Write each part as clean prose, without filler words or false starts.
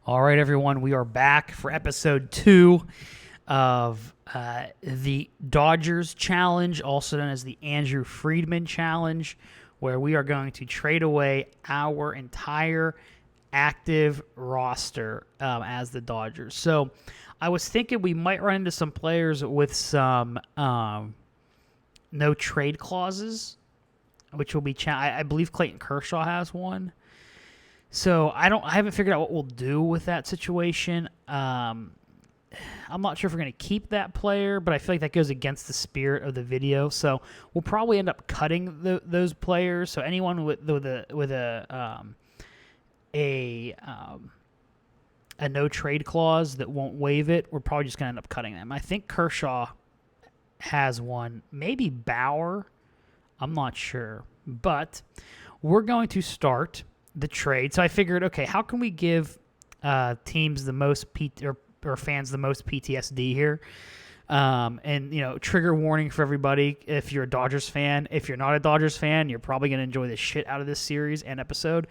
All right, everyone, we are back for episode 2 of the Dodgers Challenge, also known as the Andrew Friedman Challenge, where we are going to trade away our entire active roster as the Dodgers. So I was thinking we might run into some players with some no trade clauses, which will be I believe Clayton Kershaw has one. So I haven't figured out what we'll do with that situation. I'm not sure if we're going to keep that player, but I feel like that goes against the spirit of the video. So we'll probably end up cutting those players. So anyone with a no trade clause that won't waive it, we're probably just going to end up cutting them. I think Kershaw has one, maybe Bauer. I'm not sure, but we're going to start the trade. So I figured, okay, how can we give teams the most or fans the most PTSD here? And trigger warning for everybody if you're a Dodgers fan. If you're not a Dodgers fan, you're probably going to enjoy the shit out of this series and episode.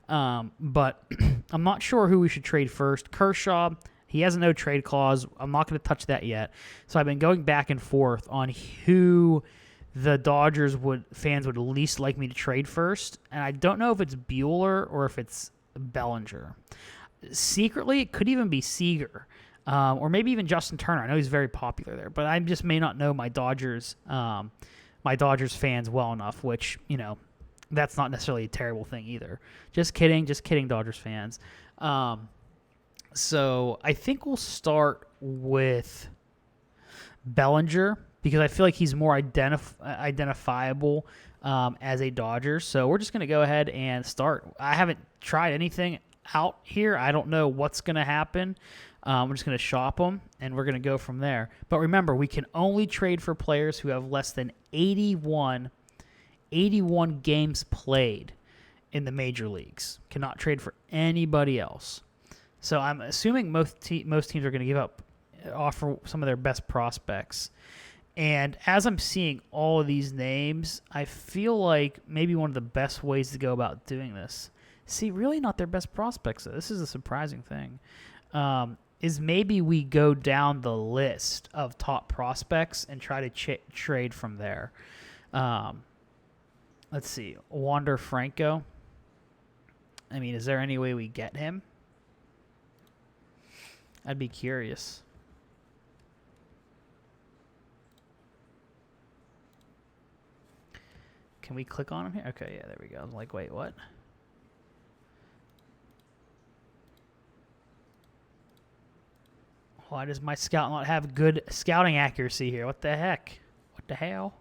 But I'm not sure who we should trade first. Kershaw, he has a no trade clause. I'm not going to touch that yet. So I've been going back and forth on who the Dodgers fans would least like me to trade first, and I don't know if it's Bueller or if it's Bellinger. Secretly, it could even be Seager, or maybe even Justin Turner. I know he's very popular there, but I just may not know my Dodgers fans well enough. Which that's not necessarily a terrible thing either. Just kidding, Dodgers fans. So I think we'll start with Bellinger, because I feel like he's more identifiable as a Dodger. So we're just going to go ahead and start. I haven't tried anything out here. I don't know what's going to happen. We're just going to shop them, and we're going to go from there. But remember, we can only trade for players who have less than 81 games played in the major leagues. Cannot trade for anybody else. So I'm assuming most teams are going to offer some of their best prospects. And as I'm seeing all of these names, I feel like maybe one of the best ways to go about doing this, really not their best prospects, this is a surprising thing, is maybe we go down the list of top prospects and try to trade from there. Let's see, Wander Franco. I mean, is there any way we get him? I'd be curious. Can we click on him here? Okay, yeah, there we go. I'm like, wait, what? Why does my scout not have good scouting accuracy here? What the heck? What the hell?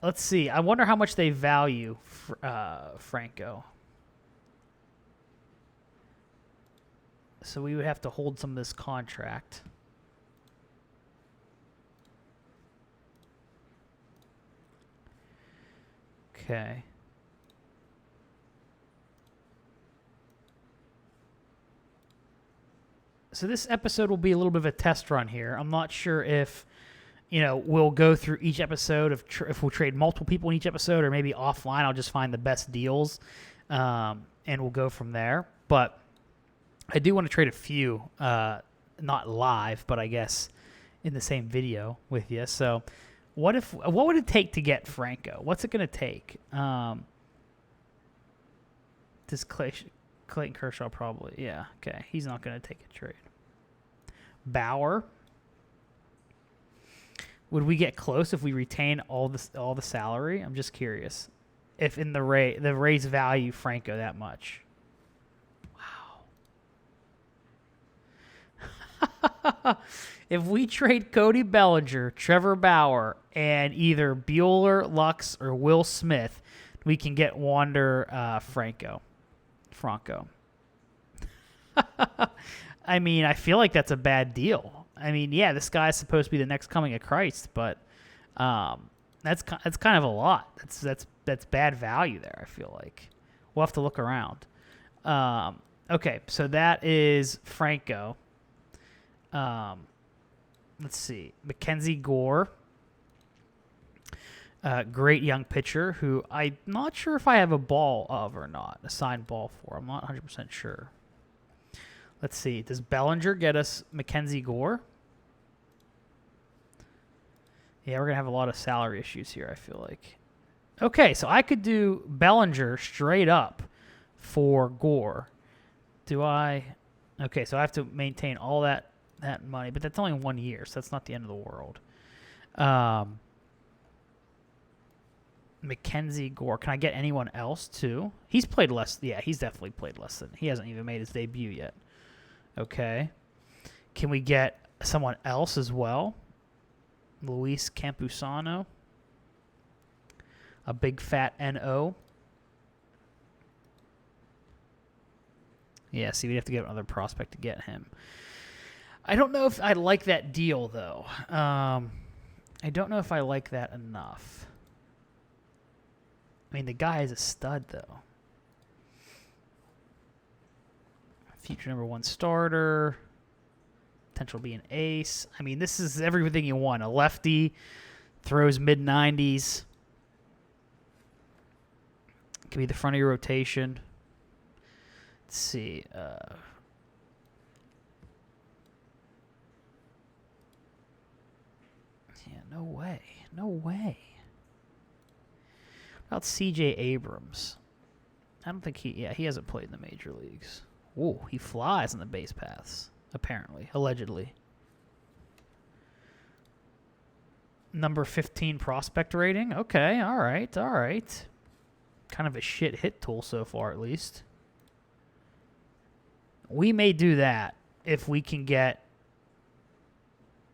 Let's see. I wonder how much they value Franco. So we would have to hold some of this contract. Okay. So this episode will be a little bit of a test run here. I'm not sure if, we'll go through each episode if we'll trade multiple people in each episode, or maybe offline I'll just find the best deals, and we'll go from there. But I do want to trade a few, not live, but I guess in the same video with you. So what would it take to get Franco? What's it going to take? Does Clayton Kershaw probably? Yeah, okay. He's not going to take a trade. Bauer. Would we get close if we retain all the salary? I'm just curious. If in the Rays value Franco that much. Wow. If we trade Cody Bellinger, Trevor Bauer, and either Bueller, Lux, or Will Smith, we can get Wander Franco. I mean, I feel like that's a bad deal. I mean, yeah, this guy's supposed to be the next coming of Christ, but that's kind of a lot. That's bad value there, I feel like. We'll have to look around. Okay, so that is Franco. Let's see. Mackenzie Gore. Great young pitcher who I'm not sure if I have a ball of or not, a signed ball for. I'm not 100% sure. Let's see. Does Bellinger get us Mackenzie Gore? Yeah, we're going to have a lot of salary issues here, I feel like. Okay, so I could do Bellinger straight up for Gore. Do I? Okay, so I have to maintain all that money, but that's only 1 year, so that's not the end of the world. Mackenzie Gore. Can I get anyone else, too? He's played less. Yeah, he's definitely played less than. He hasn't even made his debut yet. Okay. Can we get someone else as well? Luis Campusano. A big fat NO. Yeah, see, we'd have to get another prospect to get him. I don't know if I like that deal, though. I don't know if I like that enough. I mean, the guy is a stud, though. Future number 1 starter. Potential to be an ace. I mean, this is everything you want. A lefty, throws mid-90s. Could be the front of your rotation. Let's see. Yeah, no way. No way. What about C.J. Abrams? I don't think he hasn't played in the major leagues. Ooh, he flies on the base paths, apparently, allegedly. Number 15 prospect rating. Okay, all right. Kind of a shit hit tool so far, at least. We may do that if we can get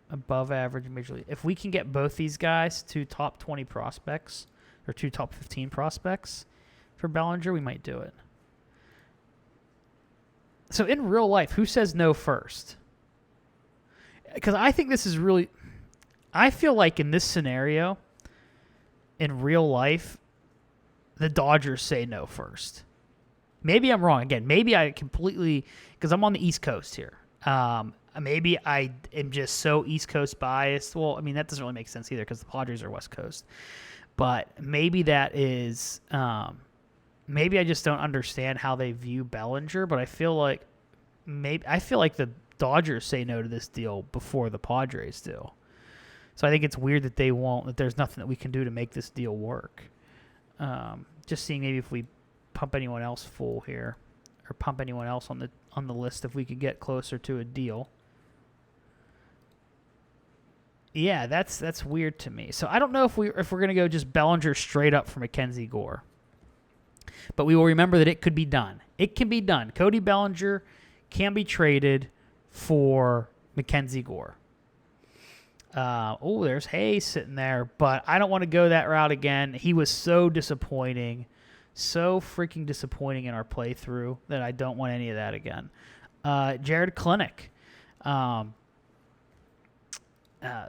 above average major league. If we can get both these guys 2 top 20 prospects or 2 top 15 prospects for Bellinger, we might do it. So in real life, who says no first? Because I think this is really... I feel like in this scenario, in real life, the Dodgers say no first. Maybe I'm wrong. Again, maybe I completely... Because I'm on the East Coast here. Maybe I am just so East Coast biased. Well, I mean, that doesn't really make sense either because the Padres are West Coast. But maybe that is... maybe I just don't understand how they view Bellinger, but I feel like the Dodgers say no to this deal before the Padres do. So I think it's weird that they won't, that there's nothing that we can do to make this deal work. Just seeing maybe if we pump anyone else full here or pump anyone else on the list if we could get closer to a deal. Yeah, that's weird to me. So I don't know if we're going to go just Bellinger straight up for Mackenzie Gore. But we will remember that it could be done. It can be done. Cody Bellinger can be traded for Mackenzie Gore. There's Hayes sitting there, but I don't want to go that route again. He was so disappointing, so freaking disappointing in our playthrough that I don't want any of that again. Jared Klinick,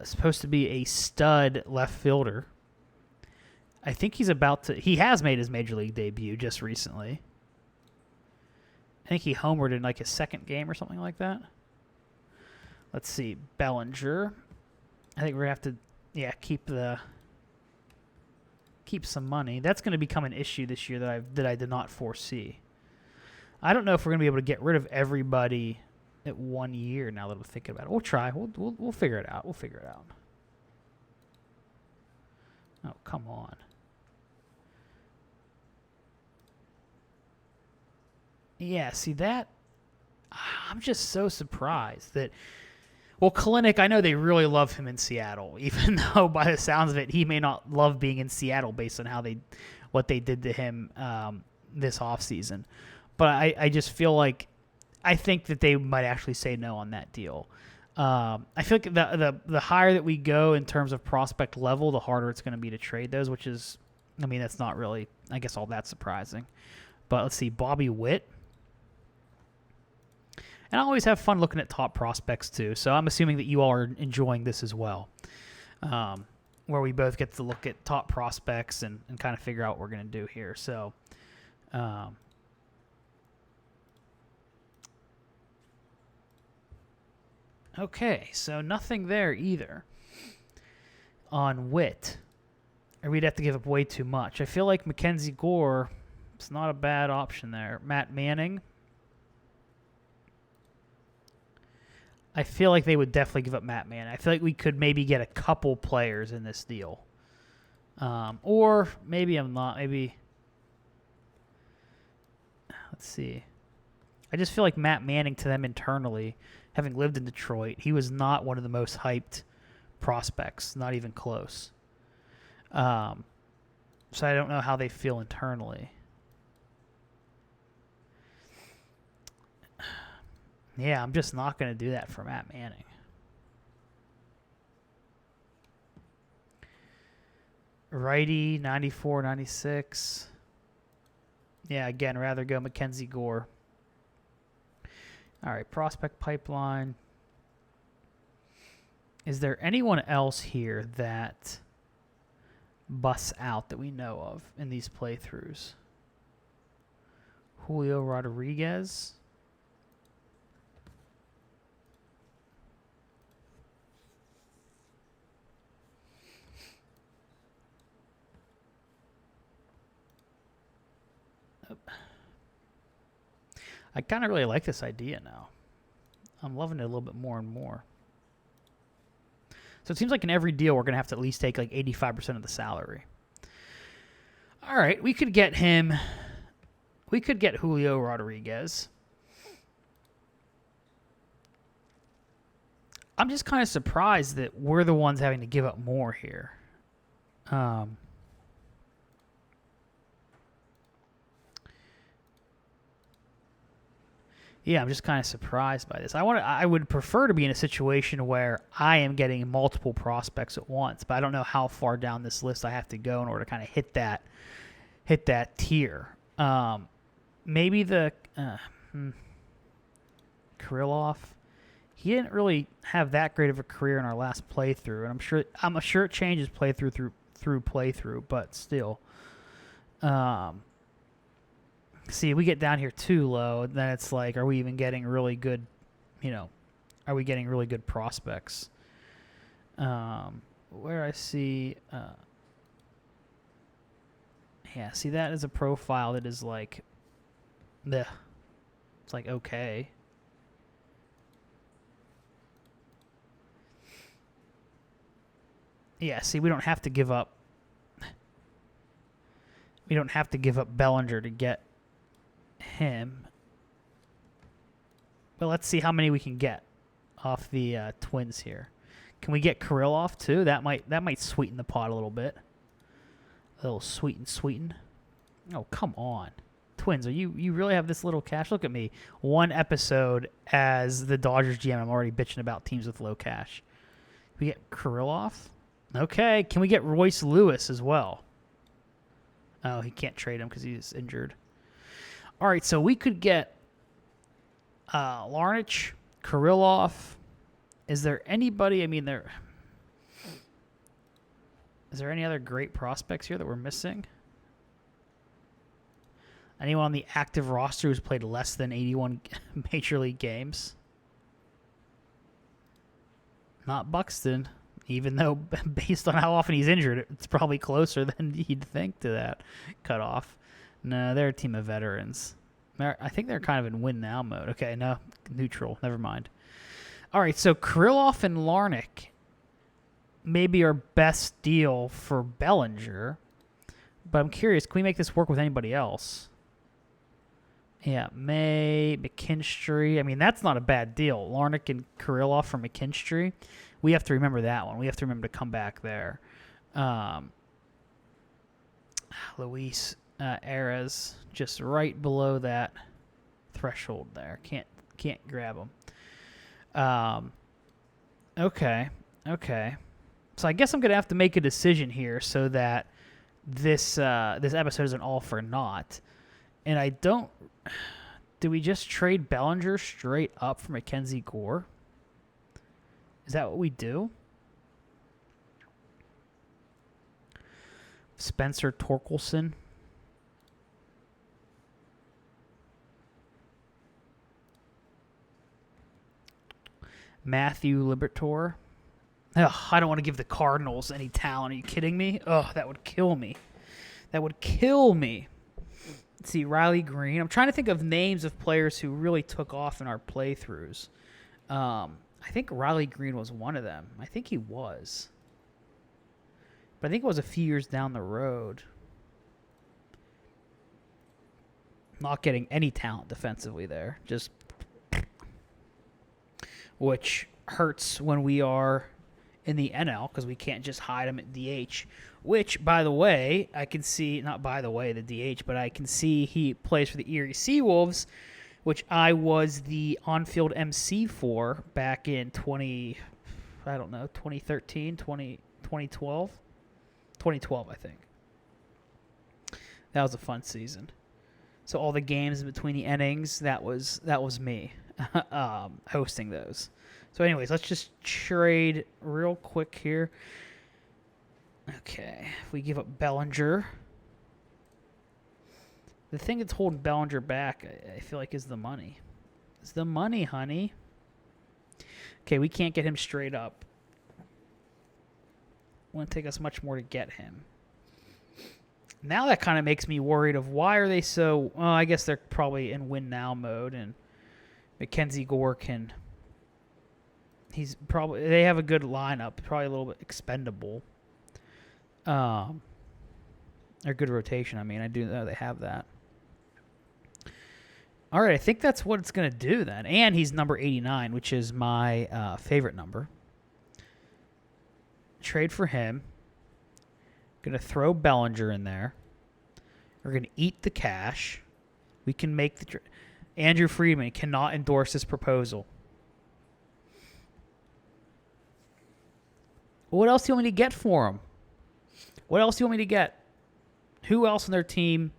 supposed to be a stud left fielder. I think he has made his major league debut just recently. I think he homered in like his second game or something like that. Let's see, Bellinger. I think we're going to have to, keep some money. That's going to become an issue this year that I did not foresee. I don't know if we're going to be able to get rid of everybody at 1 year now that I'm thinking about it. We'll try. We'll figure it out. Oh, come on. Yeah, see that? I'm just so surprised that... Well, Klinick, I know they really love him in Seattle, even though by the sounds of it, he may not love being in Seattle based on what they did to him this offseason. But I just feel like I think that they might actually say no on that deal. I feel like the higher that we go in terms of prospect level, the harder it's going to be to trade those, which is, I mean, that's not really, I guess, all that surprising. But let's see, Bobby Witt. And I always have fun looking at top prospects, too. So I'm assuming that you all are enjoying this as well, where we both get to look at top prospects and kind of figure out what we're going to do here. So okay, so nothing there either on Witt. Or we'd have to give up way too much. I feel like Mackenzie Gore, it's not a bad option there. Matt Manning. I feel like they would definitely give up Matt Manning. I feel like we could maybe get a couple players in this deal. Or maybe I'm not. Maybe. Let's see. I just feel like Matt Manning to them internally, having lived in Detroit, he was not one of the most hyped prospects. Not even close. So I don't know how they feel internally. Yeah, I'm just not going to do that for Matt Manning. Righty, 94, 96. Yeah, again, rather go Mackenzie Gore. All right, prospect pipeline. Is there anyone else here that busts out that we know of in these playthroughs? Julio Rodriguez. I kind of really like this idea now. I'm loving it a little bit more and more. So it seems like in every deal, we're going to have to at least take like 85% of the salary. All right, we could get him. We could get Julio Rodriguez. I'm just kind of surprised that we're the ones having to give up more here. Yeah, I'm just kind of surprised by this. I would prefer to be in a situation where I am getting multiple prospects at once, but I don't know how far down this list I have to go in order to kind of hit that tier. Maybe the Kirilloff. He didn't really have that great of a career in our last playthrough, and I'm sure it changes playthrough through playthrough, but still. See, we get down here too low, then it's like, are we even getting really good, are we getting really good prospects? Where I see, yeah, see, that is a profile that is like, bleh. It's like, okay. Yeah, see, we don't have to give up. We don't have to give up Bellinger to get him. But let's see how many we can get off the Twins here. Can we get Kirilloff too? That might sweeten the pot a little bit. A little sweeten. Oh, come on. Twins, you really have this little cash? Look at me. One episode as the Dodgers GM, I'm already bitching about teams with low cash. Can we get Kirilloff? Okay. Can we get Royce Lewis as well? Oh, he can't trade him because he's injured. All right, so we could get Larnach, Kirilloff. Is there anybody? I mean, is there any other great prospects here that we're missing? Anyone on the active roster who's played less than 81 Major League games? Not Buxton, even though based on how often he's injured, it's probably closer than you'd think to that cutoff. No, they're a team of veterans. I think they're kind of in win now mode. Okay, no, neutral. Never mind. All right, so Kirilloff and Larnach maybe our best deal for Bellinger. But I'm curious, can we make this work with anybody else? Yeah, McKinstry. I mean, that's not a bad deal. Larnach and Kirilloff for McKinstry. We have to remember that one. We have to remember to come back there. Luis Ares, just right below that threshold there. Can't grab him. Okay. So I guess I'm gonna have to make a decision here so that this episode isn't all for naught. And I don't. Do we just trade Bellinger straight up for Mackenzie Gore? Is that what we do? Spencer Torkelson. Matthew Liberatore. Ugh, I don't want to give the Cardinals any talent. Are you kidding me? Ugh, that would kill me. Let's see, Riley Green. I'm trying to think of names of players who really took off in our playthroughs. I think Riley Green was one of them. I think he was. But I think it was a few years down the road. Not getting any talent defensively there. Just, which hurts when we are in the NL because we can't just hide him at DH. Which, by the way, I can see, not by the way, the DH, but I can see he plays for the Erie Seawolves, which I was the on-field MC for back in 2013, 2012. 2012, I think. That was a fun season. So all the games in between the innings, that was me hosting those. So anyways, let's just trade real quick here. Okay, if we give up Bellinger. The thing that's holding Bellinger back, I feel like, is the money. It's the money, honey. Okay, we can't get him straight up. Wouldn't take us much more to get him. Now that kind of makes me worried of why are they so... Well, I guess they're probably in win now mode, and Mackenzie Gore can... He's probably... They have a good lineup, probably a little bit expendable. Or good rotation, I mean. I do know they have that. All right, I think that's what it's going to do then. And he's number 89, which is my favorite number. Trade for him. Going to throw Bellinger in there. We're going to eat the cash. We can make the... Andrew Friedman cannot endorse this proposal. What else do you want me to get for him? What else do you want me to get? Who else on their team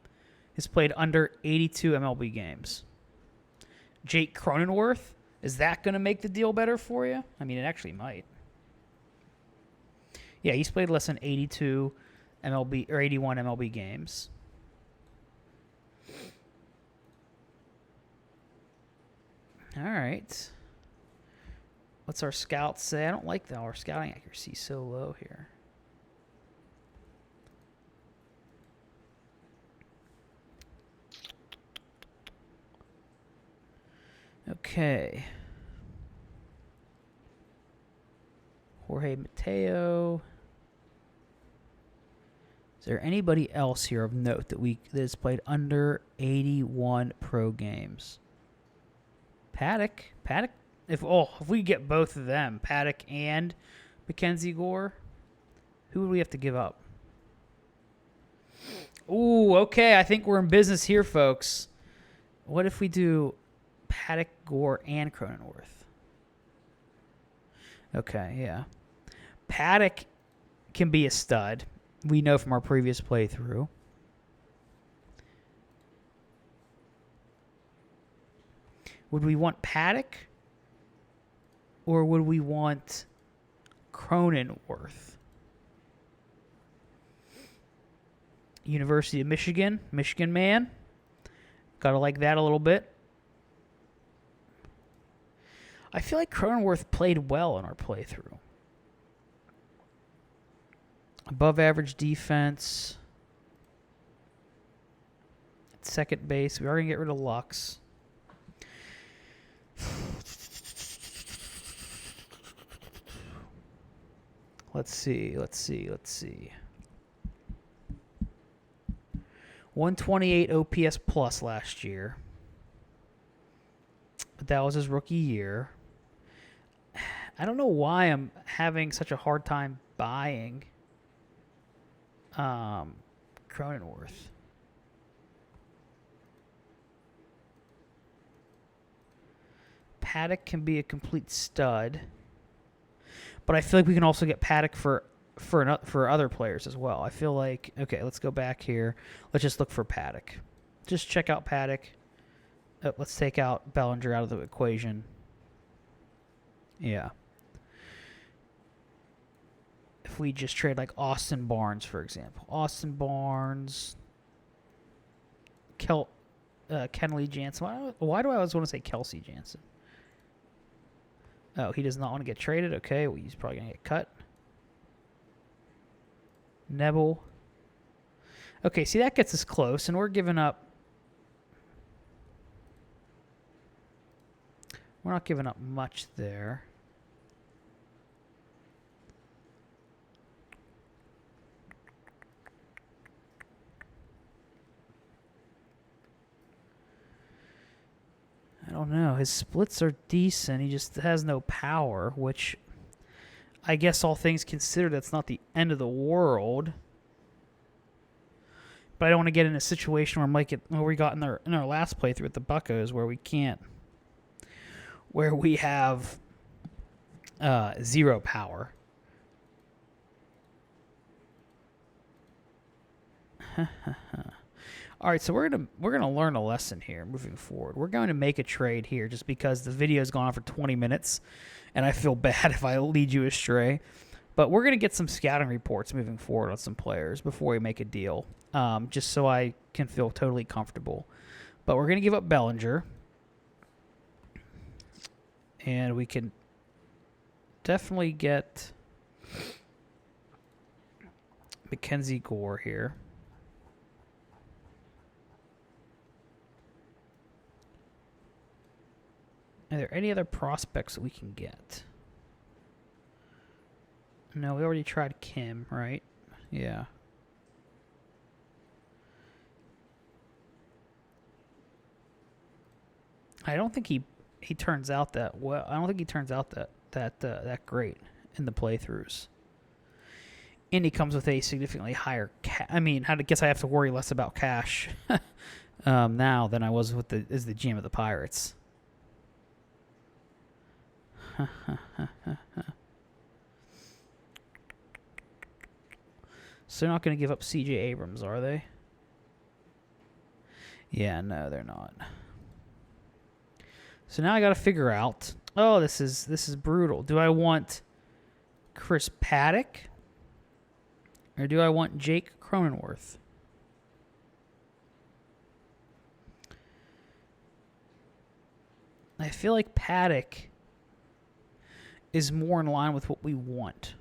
has played under 82 MLB games? Jake Cronenworth? Is that going to make the deal better for you? I mean, it actually might. Yeah, he's played less than 82 MLB or 81 MLB games. All right. What's our scouts say? I don't like that. Our scouting accuracy is so low here. Okay. Jorge Mateo. Is there anybody else here of note that has played under 81 pro games? Paddock. If we get both of them, Paddock and Mackenzie Gore, who would we have to give up? Ooh, okay. I think we're in business here, folks. What if we do Paddock, Gore, and Cronenworth? Okay, yeah. Paddock can be a stud. We know from our previous playthrough. Would we want Paddock? Or would we want Cronenworth? University of Michigan. Michigan man. Gotta like that a little bit. I feel like Cronenworth played well in our playthrough. Above average defense. At second base. We are going to get rid of Lux. Let's see. 128 OPS plus last year. But that was his rookie year. I don't know why I'm having such a hard time buying Cronenworth. Paddock can be a complete stud, but I feel like we can also get Paddock for other players as well. I feel like, okay, let's go back here. Let's just look for Paddock. Just check out Paddock. Let's take out Bellinger out of the equation. Yeah. If we just trade like Austin Barnes, for example. Austin Barnes. Kenley Jansen. Why do I always want to say Kelsey Jansen? Oh, he does not want to get traded. Okay, well, he's probably going to get cut. Nebel. Okay, see, that gets us close, and we're giving up. We're not giving up much there. don't know. His splits are decent. He just has no power, which I guess all things considered, that's not the end of the world. But I don't want to get in a situation where we got in our last playthrough with the Buccos where we have 0 power. All right, so we're gonna learn a lesson here moving forward. We're going to make a trade here just because the video's gone on for 20 minutes, and I feel bad if I lead you astray. But we're gonna get some scouting reports moving forward on some players before we make a deal, just so I can feel totally comfortable. But we're gonna give up Bellinger, and we can definitely get Mackenzie Gore here. Are there any other prospects that we can get? No, we already tried Kim, right? Yeah. I don't think he turns out that well. I don't think he turns out that great in the playthroughs. And he comes with a significantly higher I guess I have to worry less about cash now than I was as the GM of the Pirates. So they're not going to give up C.J. Abrams, are they? Yeah, no, they're not. So now I got to figure out. Oh, this is brutal. Do I want Chris Paddock or do I want Jake Cronenworth? I feel like Paddock is more in line with what we want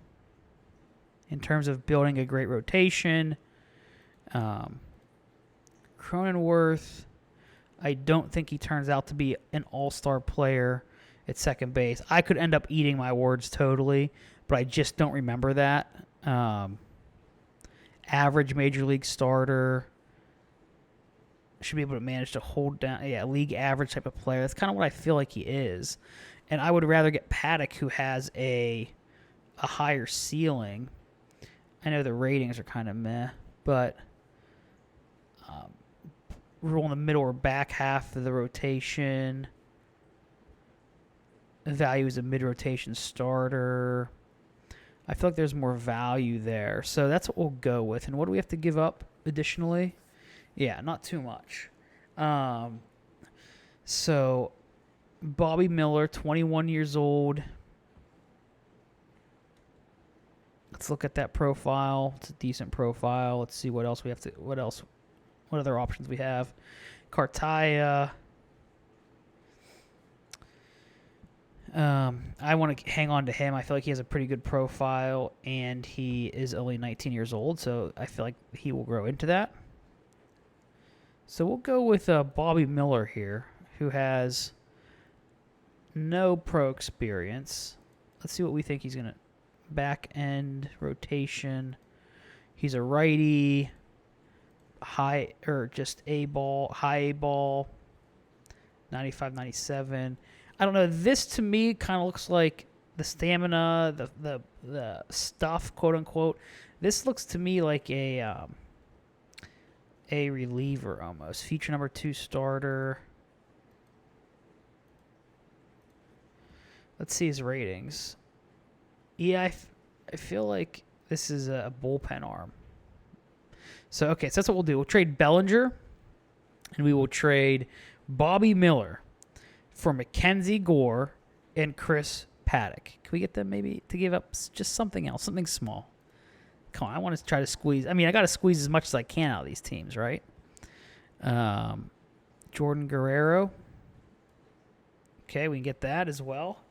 in terms of building a great rotation. Cronenworth, I don't think he turns out to be an all-star player at second base. I could end up eating my words totally, but I just don't remember that. Average major league starter. Should be able to manage to hold down, league average type of player. That's kind of what I feel like he is. And I would rather get Paddock, who has a higher ceiling. I know the ratings are kind of meh, but rule in the middle or back half of the rotation. The value is a mid-rotation starter. I feel like there's more value there. So that's what we'll go with. And what do we have to give up additionally? Yeah, not too much. So Bobby Miller, 21 years old. Let's look at that profile. It's a decent profile. Let's see what else we have to. What other options we have? Cartaya. I want to hang on to him. I feel like he has a pretty good profile, and he is only 19 years old, so I feel like he will grow into that. So we'll go with Bobby Miller here, who has no pro experience. Let's see what we think he's going to... Back end rotation. He's a righty. High A ball. 95, 97. I don't know. This to me kind of looks like the stamina, the stuff, quote unquote. This looks to me like a reliever almost. Feature number 2 starter. Let's see his ratings. Yeah, I feel like this is a bullpen arm. So that's what we'll do. We'll trade Bellinger, and we will trade Bobby Miller for Mackenzie Gore and Chris Paddock. Can we get them maybe to give up just something else, something small? Come on, I want to try to squeeze. I got to squeeze as much as I can out of these teams, right? Jordan Guerrero. Okay, we can get that as well.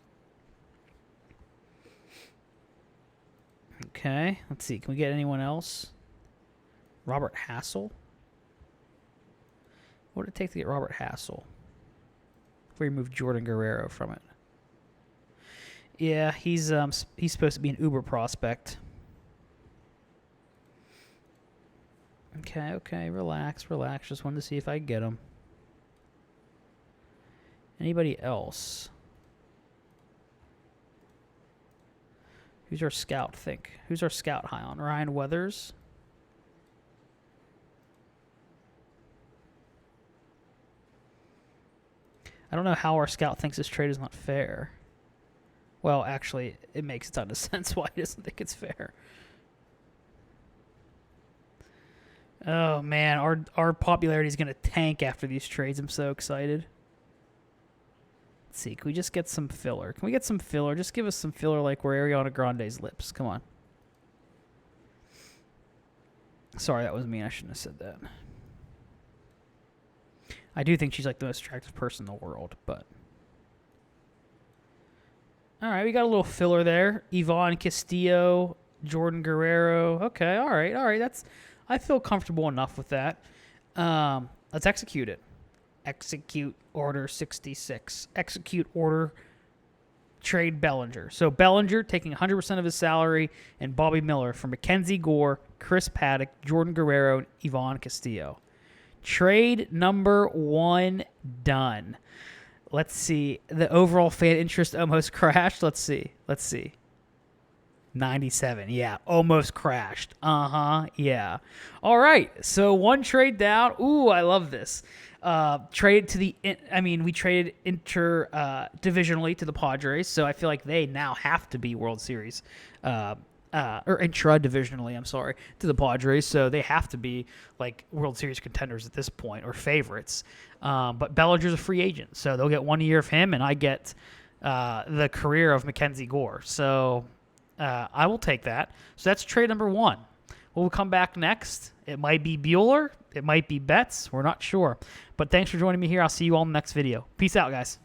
Okay, let's see. Can we get anyone else? Robert Hassel? What would it take to get Robert Hassel? If we remove Jordan Guerrero from it. Yeah, he's supposed to be an uber prospect. Okay, relax. Just wanted to see if I can get him. Anybody else? Who's our scout, think? Who's our scout high on? Ryan Weathers? I don't know how our scout thinks this trade is not fair. Well, actually, it makes a ton of sense why he doesn't think it's fair. Oh, man, our popularity is going to tank after these trades. I'm so excited. Let's see, can we just get some filler? Can we get some filler? Just give us some filler like where Ariana Grande's lips. Come on. Sorry, that was mean. I shouldn't have said that. I do think she's like the most attractive person in the world, but... All right, we got a little filler there. Yvonne Castillo, Jordan Guerrero. Okay, all right. I feel comfortable enough with that. Let's execute it. Execute order 66. Execute order trade Bellinger. So Bellinger taking 100% of his salary and Bobby Miller for Mackenzie Gore, Chris Paddock, Jordan Guerrero, and Yvonne Castillo. Trade number 1 done. Let's see. The overall fan interest almost crashed. Let's see. 97. Yeah, almost crashed. Yeah. All right. So 1 trade down. Ooh, I love this. Traded to we traded divisionally to the Padres, so I feel like they now have to be World Series, or intra-divisionally, I'm sorry, to the Padres, so they have to be like World Series contenders at this point, or favorites. But Bellinger's a free agent, so they'll get 1 year of him, and I get the career of Mackenzie Gore. So I will take that. So that's trade number 1. We'll come back next. It might be Bueller. It might be Betts. We're not sure. But thanks for joining me here. I'll see you all in the next video. Peace out, guys.